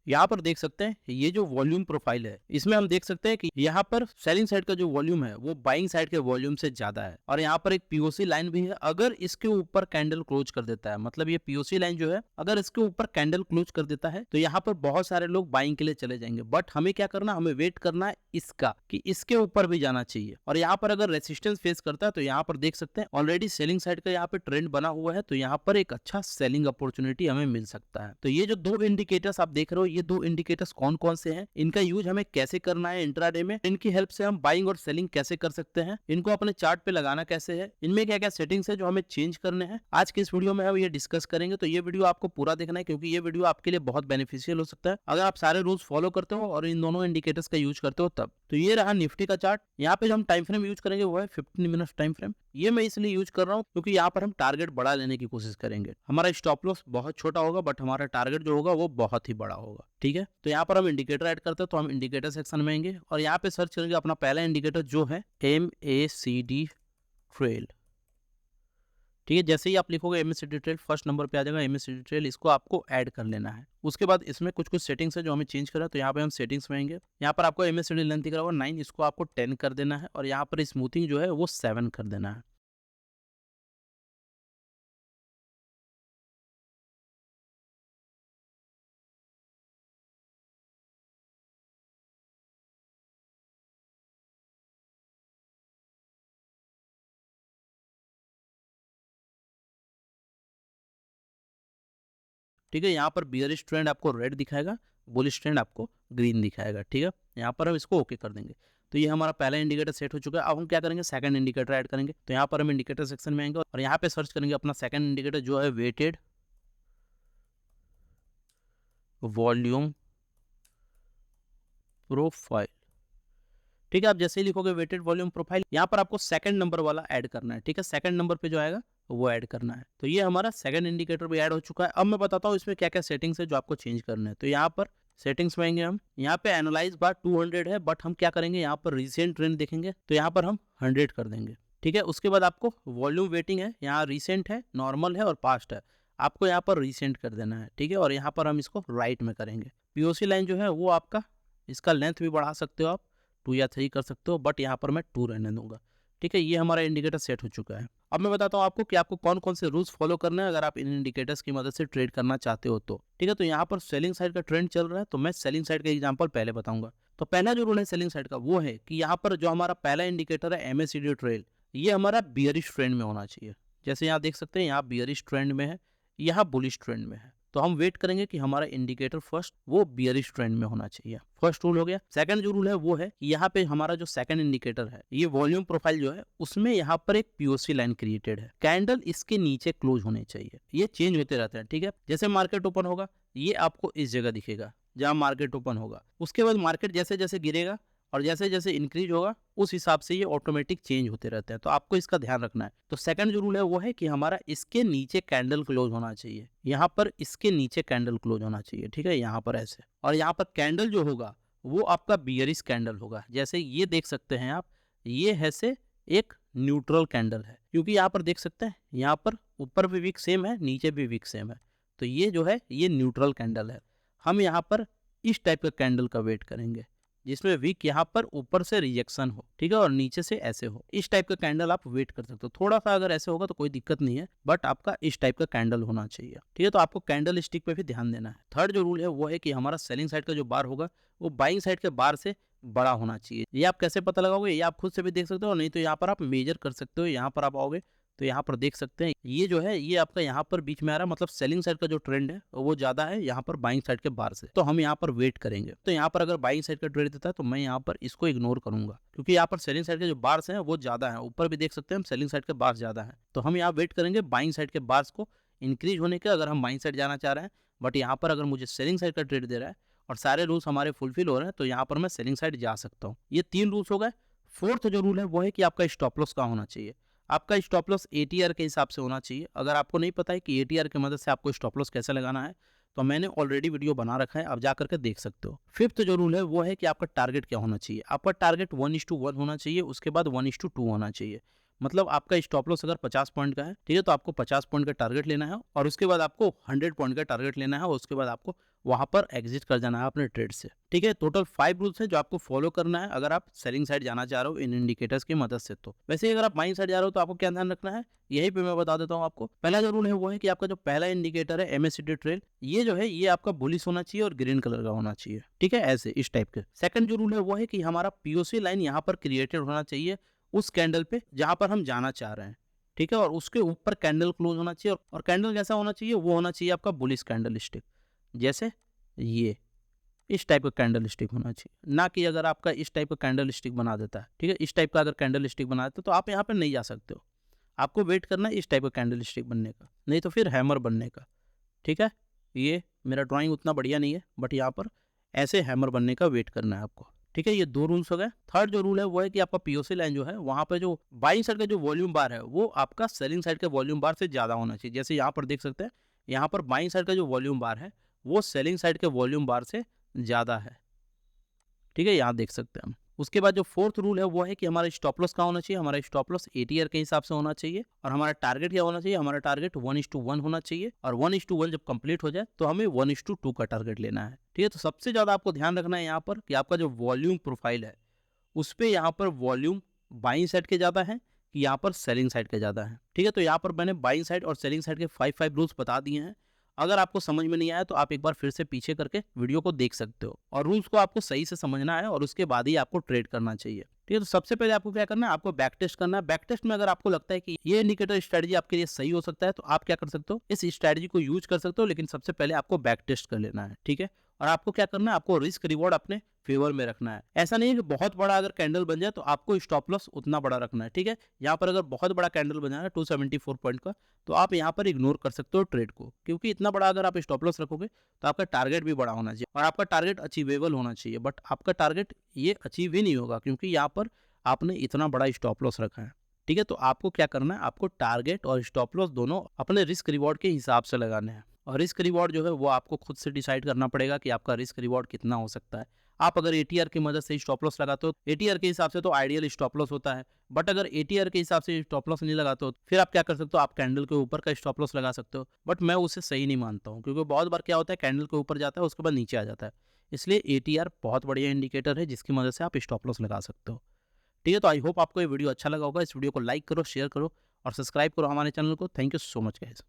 यहाँ पर देख सकते हैं ये जो वॉल्यूम प्रोफाइल है इसमें हम देख सकते हैं कि यहाँ पर सेलिंग साइड का जो वॉल्यूम है वो बाइंग साइड के वॉल्यूम से ज्यादा है और यहाँ पर एक पीओसी लाइन भी है। अगर इसके ऊपर कैंडल क्लोज कर देता है, मतलब ये पीओसी लाइन जो है अगर इसके ऊपर कैंडल क्लोज कर देता है तो यहाँ पर बहुत सारे लोग बाइंग के लिए चले जाएंगे। बट हमें क्या करना, हमें वेट करना है इसका कि इसके ऊपर भी जाना चाहिए। और यहाँ पर अगर रेसिस्टेंस फेस करता है तो यहाँ पर देख सकते हैं ऑलरेडी सेलिंग साइड का यहाँ पे ट्रेंड बना हुआ है, तो यहाँ पर एक अच्छा सेलिंग अपॉर्चुनिटी हमें मिल सकता है। तो ये जो दो इंडिकेटर्स आप देख रहे हो, ये दो इंडिकेटर्स कौन कौन से हैं, इनका यूज हमें कैसे करना है इंट्राडे में, इनकी हेल्प से हम बाइंग और सेलिंग कैसे कर सकते हैं, इनको अपने चार्ट पे लगाना कैसे है, इनमें क्या क्या सेटिंग्स है जो हमें चेंज करने हैं, आज के इस वीडियो में हम ये डिस्कस करेंगे। तो ये वीडियो आपको पूरा देखना है क्योंकि ये वीडियो आपके लिए बहुत बेनिफिशियल हो सकता है अगर आप सारे रूल्स फॉलो करते हो और इन दोनों इंडिकेटर्स का यूज करते हो तब। तो ये रहा निफ्टी का चार्ट। यहाँ पे जो हम टाइम फ्रेम यूज करेंगे वो है 15 मिनट टाइम फ्रेम। ये मैं इसलिए यूज कर रहा हूँ क्योंकि यहाँ पर हम टारगेट बड़ा लेने की कोशिश करेंगे। हमारा स्टॉप लॉस बहुत छोटा होगा बट हमारा टारगेट जो होगा वो बहुत ही बड़ा होगा। ठीक है, तो यहाँ पर हम इंडिकेटर ऐड करते हैं तो हम इंडिकेटर सेक्शन में आएंगे और यहाँ पे सर्च करेंगे अपना पहला इंडिकेटर जो है MACD ट्रेल। ठीक है, जैसे ही आप लिखोगे MACD ट्रेल फर्स्ट नंबर पे आ जाएगा MACD ट्रेल, इसको आपको ऐड कर लेना है। उसके बाद इसमें कुछ कुछ सेटिंग्स है जो हमें चेंज करा, तो यहाँ पे हम सेटिंग्स में आएंगे। यहाँ पर आपको MACD लेंथ दिख रहा होगा 9, इसको आपको 10 कर देना है और यहाँ पर स्मूथिंग जो है वो 7 कर देना है। ठीक है, यहाँ पर बियरिश ट्रेंड आपको रेड दिखाएगा, बुलिश ट्रेंड आपको ग्रीन दिखाएगा। ठीक है, यहाँ पर हम इसको ओके कर देंगे। तो ये हमारा पहला इंडिकेटर सेट हो चुका है। अब हम क्या करेंगे, सेकंड इंडिकेटर ऐड करेंगे। तो यहाँ पर हम इंडिकेटर सेक्शन में आएंगे और यहाँ पे सर्च करेंगे अपना सेकंड इंडिकेटर जो है वेटेड वॉल्यूम प्रोफाइल। ठीक है, आप जैसे ही लिखोगे वेटेड वॉल्यूम प्रोफाइल, यहाँ पर आपको सेकंड नंबर वाला ऐड करना है। ठीक है, सेकंड नंबर पे जो आएगा वो ऐड करना है। तो ये हमारा सेकंड इंडिकेटर भी ऐड हो चुका है। अब मैं बताता हूँ इसमें क्या क्या सेटिंग्स है जो आपको चेंज करना है। तो यहाँ पर सेटिंग्स में आएंगे हम, यहाँ पे एनालाइज बार 200 है बट हम क्या करेंगे, यहाँ पर रिसेंट ट्रेंड देखेंगे तो यहाँ पर हम 100 कर देंगे। ठीक है, उसके बाद आपको वॉल्यूम वेटिंग है, यहाँ रिसेंट है, नॉर्मल है और पास्ट है, आपको यहाँ पर रिसेंट कर देना है। ठीक है, और यहाँ पर हम इसको राइट में करेंगे। पीओसी लाइन जो है वो आपका, इसका लेंथ भी बढ़ा सकते हो आप, 2 या 3 कर सकते हो बट यहाँ पर मैं 2 रहने दूंगा। ठीक है, ये हमारा इंडिकेटर सेट हो चुका है। अब मैं बताता हूँ आपको कि आपको कौन कौन से रूल्स फॉलो करने हैं अगर आप इन इंडिकेटर्स की मदद से ट्रेड करना चाहते हो तो। ठीक है, तो यहाँ पर सेलिंग साइड का ट्रेंड चल रहा है तो मैं सेलिंग साइड का एग्जांपल पहले बताऊंगा। तो पहला जो रूल है सेलिंग साइड का वो है कि यहाँ पर जो हमारा पहला इंडिकेटर है MACD ट्रेल, ये हमारा बियरिश ट्रेंड में होना चाहिए। जैसे यहाँ देख सकते हैं यहाँ बियरिश ट्रेंड में है, यहाँ बुलिश ट्रेंड में है। तो हम वेट करेंगे कि हमारा इंडिकेटर फर्स्ट वो बियरिश ट्रेंड में होना चाहिए। फर्स्ट रूल हो गया। सेकंड जो रूल है वो है कि यहाँ पे हमारा जो सेकंड इंडिकेटर है, ये वॉल्यूम प्रोफाइल जो है उसमें यहाँ पर एक पीओसी लाइन क्रिएटेड है, कैंडल इसके नीचे क्लोज होने चाहिए। ये चेंज होते रहते हैं। ठीक है, जैसे मार्केट ओपन होगा ये आपको इस जगह दिखेगा जहाँ मार्केट ओपन होगा, उसके बाद मार्केट जैसे जैसे गिरेगा और जैसे जैसे इंक्रीज होगा उस हिसाब से ये ऑटोमेटिक चेंज होते रहते हैं। तो आपको इसका ध्यान रखना है। तो सेकंड जो रूल है वो है कि हमारा इसके नीचे कैंडल क्लोज होना चाहिए, यहाँ पर इसके नीचे कैंडल क्लोज होना चाहिए। ठीक है, यहाँ पर ऐसे, और यहाँ पर कैंडल जो होगा वो आपका बियरिश कैंडल होगा। जैसे ये देख सकते हैं आप, ये है से एक न्यूट्रल कैंडल है, क्योंकि यहाँ पर देख सकते हैं यहाँ पर ऊपर भी वीक सेम है, नीचे भी वीक सेम है। तो ये जो है ये न्यूट्रल कैंडल है। हम यहाँ पर इस टाइप का कैंडल का वेट करेंगे जिसमें वीक यहाँ पर ऊपर से रिजेक्शन हो, ठीक है, और नीचे से ऐसे हो। इस टाइप का कैंडल आप वेट कर सकते हो। थोड़ा सा अगर ऐसे होगा तो कोई दिक्कत नहीं है बट आपका इस टाइप का कैंडल होना चाहिए। ठीक है, तो आपको कैंडल स्टिक पे भी ध्यान देना है। थर्ड जो रूल है वो है कि हमारा सेलिंग साइड का जो बार होगा वो बाइंग साइड के बार से बड़ा होना चाहिए। ये आप कैसे पता लगाओगे, ये आप खुद से भी देख सकते हो, नहीं तो यहाँ पर आप मेजर कर सकते हो। यहाँ पर आप आओगे तो यहाँ पर देख सकते हैं ये जो है ये आपका यहाँ पर बीच में आ रहा है, मतलब सेलिंग साइड का जो ट्रेंड है वो ज्यादा है यहाँ पर बाइंग साइड के बार से। तो हम यहाँ पर वेट करेंगे। तो यहाँ पर अगर बाइंग साइड का ट्रेंड देता है तो मैं यहाँ पर इसको इग्नोर करूंगा क्योंकि यहाँ पर सेलिंग साइड के जो बार्स हैं वो ज्यादा है। ऊपर भी देख सकते हैं हम सेलिंग साइड के बार्स ज्यादा है, तो हम यहाँ वेट करेंगे बाइंग साइड के बार्स को इंक्रीज होने के, अगर हम बाइंग साइड जाना चाह रहे हैं। बट यहाँ पर अगर मुझे सेलिंग साइड का ट्रेड दे रहा है और सारे रूल्स हमारे फुलफिल हो रहे हैं तो यहाँ पर मैं सेलिंग साइड जा सकता हूँ। ये 3 रूल्स हो गए। फोर्थ जो रूल है वो है कि आपका स्टॉप लॉस कहाँ होना चाहिए। आपका स्टॉप लॉस ATR के हिसाब से होना चाहिए। अगर आपको नहीं पता है कि ATR की मदद से आपको स्टॉप लॉस कैसे लगाना है तो मैंने ऑलरेडी वीडियो बना रखा है, आप जा करके देख सकते हो। फिफ्थ जो रूल है वो है कि आपका टारगेट क्या होना चाहिए। आपका टारगेट 1:1 होना चाहिए, उसके बाद 1:2 होना चाहिए। मतलब आपका स्टॉप लॉस अगर 50 पॉइंट का है, ठीक है, तो आपको 50 पॉइंट का टारगेट लेना है और उसके बाद आपको 100 पॉइंट का टारगेट लेना है और उसके बाद आपको वहां पर एग्जिट कर जाना है अपने ट्रेड से। ठीक है, टोटल 5 रूल्स है जो आपको फॉलो करना है अगर आप सेलिंग साइड जाना चाह रहे हो इन इंडिकेटर्स की मदद से। तो वैसे अगर आप बाइंग साइड जा रहे हो तो आपको क्या ध्यान रखना है, यही पे मैं बता देता हूँ आपको। पहला जो रूल है वो है कि आपका जो पहला इंडिकेटर है MACD ट्रेल, ये जो है ये आपका बुलिश होना चाहिए और ग्रीन कलर का होना चाहिए। ठीक है, ऐसे इस टाइप के। सेकंड जो रूल है वो है कि हमारा POC लाइन यहाँ पर क्रिएटेड होना चाहिए उस कैंडल पे जहां पर हम जाना चाह रहे हैं। ठीक है, और उसके ऊपर कैंडल क्लोज होना चाहिए, और कैंडल कैसा होना चाहिए, वो होना चाहिए आपका बुलिश कैंडल स्टिक, जैसे ये इस टाइप का कैंडल स्टिक होना चाहिए। ना कि अगर आपका इस टाइप का कैंडल स्टिक बना देता है, ठीक है, इस टाइप का अगर कैंडल स्टिक बना देता है तो आप यहाँ पर नहीं जा सकते हो। आपको वेट करना है इस टाइप का कैंडल स्टिक बनने का, नहीं तो फिर हैमर बनने का। ठीक है, ये मेरा ड्राइंग उतना बढ़िया नहीं है, बट यहाँ पर ऐसे हैमर बनने का वेट करना है आपको। ठीक है, ये 2 रूल्स हो गए। थर्ड जो रूल है वो है कि आपका POC लाइन जो है वहां पर जो बाइंग साइड का जो वॉल्यूम बार है वो आपका सेलिंग साइड के वॉल्यूम बार से ज्यादा होना चाहिए। जैसे यहाँ पर देख सकते हैं, यहाँ पर बाइंग साइड का जो वॉल्यूम बार है वो सेलिंग साइड के वॉल्यूम बार से ज्यादा है। ठीक है, यहाँ देख सकते हैं हम। उसके बाद जो फोर्थ रूल है वो है कि हमारा स्टॉप लॉस कहाँ होना चाहिए, हमारा स्टॉप लॉस ATR के हिसाब से होना चाहिए। और हमारा टारगेट क्या होना चाहिए, हमारा टारगेट 1:1 होना चाहिए। और 1:1 जब कंप्लीट हो जाए तो हमें 1:2 का टारगेट लेना है। ठीक है, तो सबसे ज्यादा आपको ध्यान रखना है यहाँ पर कि आपका जो वॉल्यूम प्रोफाइल है उस पर यहाँ पर वॉल्यूम बाइंग साइड के ज्यादा है कि यहाँ पर सेलिंग साइड के ज्यादा है। ठीक है, तो यहाँ पर मैंने बाइंग साइड और सेलिंग साइड के 5 रूल्स बता दिए हैं। अगर आपको समझ में नहीं आया तो आप एक बार फिर से पीछे करके वीडियो को देख सकते हो, और रूल्स को आपको सही से समझना है और उसके बाद ही आपको ट्रेड करना चाहिए। ठीक है, तो सबसे पहले आपको क्या करना है, आपको बैक टेस्ट करना है। बैक टेस्ट में अगर आपको लगता है कि ये इंडिकेटर स्ट्रेटजी आपके लिए सही हो सकता है तो आप क्या कर सकते हो, इस स्ट्रेटजी को यूज कर सकते हो, लेकिन सबसे पहले आपको बैक टेस्ट कर लेना है। ठीक है, और आपको क्या करना है, आपको रिस्क रिवॉर्ड अपने फेवर में रखना है। ऐसा नहीं है कि बहुत बड़ा अगर कैंडल बन जाए तो आपको स्टॉप लॉस उतना बड़ा रखना है। ठीक है, यहाँ पर अगर बहुत बड़ा कैंडल बन जाए 274 पॉइंट का तो आप यहाँ पर इग्नोर कर सकते हो ट्रेड को, क्योंकि इतना बड़ा अगर आप स्टॉप लॉस रखोगे तो आपका टारगेट भी बड़ा होना चाहिए और आपका टारगेट अचीवेबल होना चाहिए। बट आपका टारगेट ये अचीव ही नहीं होगा क्योंकि यहाँ पर आपने इतना बड़ा स्टॉप लॉस रखा है। ठीक है, तो आपको क्या करना है, आपको टारगेट और स्टॉप लॉस दोनों अपने रिस्क रिवॉर्ड के हिसाब से लगाने हैं। और रिस्क रिवॉर्ड जो है वो आपको खुद से डिसाइड करना पड़ेगा कि आपका रिस्क रिवॉर्ड कितना हो सकता है। आप अगर ATR की मदद से स्टॉप लॉस लगाते हो, ATR के हिसाब से तो आइडियल स्टॉप लॉस होता है। बट अगर ATR के हिसाब से स्टॉप लॉस नहीं लगाते हो फिर आप क्या कर सकते हो, आप कैंडल के ऊपर का स्टॉप लॉस लगा सकते हो। बट मैं उसे सही नहीं मानता हूँ, क्योंकि बहुत बार क्या होता है, कैंडल के ऊपर जाता है उसके बाद नीचे आ जाता है। इसलिए ATR बहुत बढ़िया इंडिकेटर है जिसकी मदद से आप स्टॉप लॉस लगा सकते हो। ठीक है, तो आई होप आपको ये वीडियो अच्छा लगा होगा। इस वीडियो को लाइक करो, शेयर करो और सब्सक्राइब करो हमारे चैनल को। Thank you so much guys.